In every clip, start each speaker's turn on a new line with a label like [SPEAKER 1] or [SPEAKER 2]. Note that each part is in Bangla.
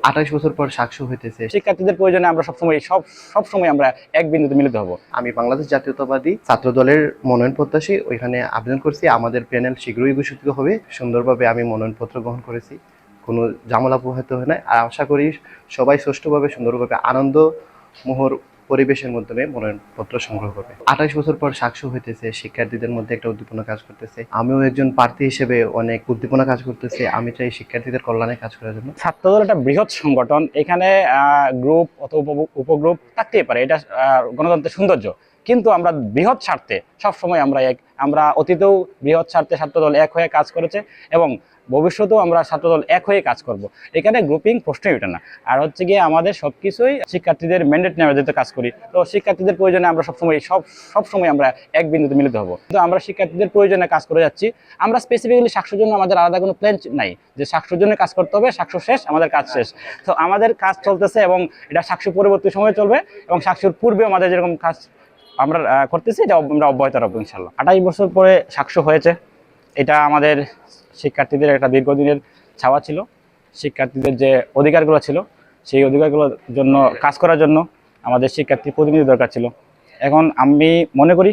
[SPEAKER 1] 28 বছর পর সাক্ষ্য হইতেছে।
[SPEAKER 2] শিক্ষার্থীদের প্রয়োজনে আমরা সবসময় আমরা এক বিন্দুতে মিলিত হব।
[SPEAKER 1] আমি বাংলাদেশ জাতীয়তাবাদী ছাত্র দলের মনোনয়ন প্রত্যাশী, ওইখানে আবেদন করছি। আমাদের প্যানেল শীঘ্রই ঘোষিত হবে। সুন্দরভাবে আমি মনোনয়নপত্র গ্রহণ করেছি, কোনো ঝামেলা পোহাতে হয় না। আর আশা করি সবাই সুষ্ঠুভাবে সুন্দরভাবে আনন্দ মোহর পরিবেশের মাধ্যমে মনোনয়নপত্র সংগ্রহ করবে। 28 বছর পর সাক্ষ্য হইতেছে, শিক্ষার্থীদের মধ্যে একটা উদ্দীপনা কাজ করতেছে। আমিও একজন প্রার্থী হিসেবে অনেক উদ্দীপনা কাজ করতেছে। আমি চাই শিক্ষার্থীদের কল্যাণে কাজ করার জন্য।
[SPEAKER 2] ছাত্রদল একটা বৃহৎ সংগঠন, এখানে গ্রুপ অথবা উপগ্রুপ থাকতেই পারে, এটা গণতন্ত্রের সৌন্দর্য। কিন্তু আমরা বৃহৎ স্বার্থে সবসময় আমরা অতীতেও বৃহৎ স্বার্থে ছাত্রদল এক হয়ে কাজ করেছে এবং ভবিষ্যতেও আমরা ছাত্রদল এক হয়ে কাজ করব। এখানে গ্রুপিং প্রশ্নই ওঠে না। আর হচ্ছে গিয়ে আমাদের সবকিছুই শিক্ষার্থীদের ম্যান্ডেট নেওয়া যেতে কাজ করি। তো শিক্ষার্থীদের প্রয়োজনে আমরা সবসময় আমরা এক বিন্দুতে মিলিত হব। কিন্তু আমরা শিক্ষার্থীদের প্রয়োজনে কাজ করে যাচ্ছি। আমরা স্পেসিফিক্যালি সাক্ষ্যর জন্য আমাদের আলাদা কোনো প্ল্যান নাই যে সাক্ষ্যর জন্য কাজ করতে হবে, সাক্ষ্য শেষ আমাদের কাজ শেষ। তো আমাদের কাজ চলতেছে এবং এটা সাক্ষ্য পরবর্তী সময়ে চলবে এবং সাক্ষ্যর পূর্বে আমাদের যেরকম কাজ আমরা করতেছি এটা আমরা অব্যাহত রাখবো ইনশাল্লাহ। 28 বছর পরে সাক্ষ্য হয়েছে, এটা আমাদের শিক্ষার্থীদের একটা দীর্ঘদিনের ছাওয়া ছিল। শিক্ষার্থীদের যে অধিকারগুলো ছিল সেই অধিকারগুলোর জন্য কাজ করার জন্য আমাদের শিক্ষার্থী প্রতিনিধি দরকার ছিল। এখন আমি মনে করি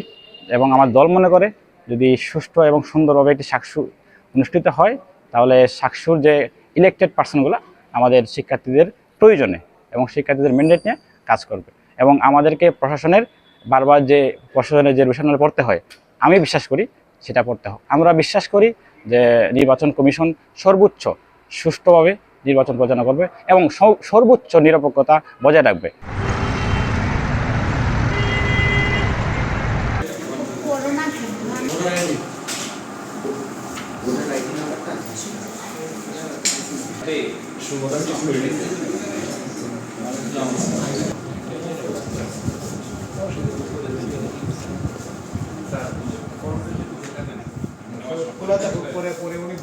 [SPEAKER 2] এবং আমার দল মনে করে, যদি সুষ্ঠু এবং সুন্দরভাবে একটি সাক্ষ্য অনুষ্ঠিত হয় তাহলে সাক্ষ্যর যে ইলেক্টেড পার্সনগুলো আমাদের শিক্ষার্থীদের প্রয়োজনে এবং শিক্ষার্থীদের ম্যান্ডেট নিয়ে কাজ করবে। এবং আমাদেরকে বারবার যে প্রশাসনের যে রূঢ় পড়তে হয়, আমি বিশ্বাস করি সেটা পড়তে হয়। আমরা বিশ্বাস করি যে নির্বাচন কমিশন সর্বোচ্চ সুষ্ঠুভাবে নির্বাচন পরিচালনা করবে এবং সর্বোচ্চ নিরপেক্ষতা বজায় রাখবে।
[SPEAKER 3] খোলা থাকুক, পরে উনি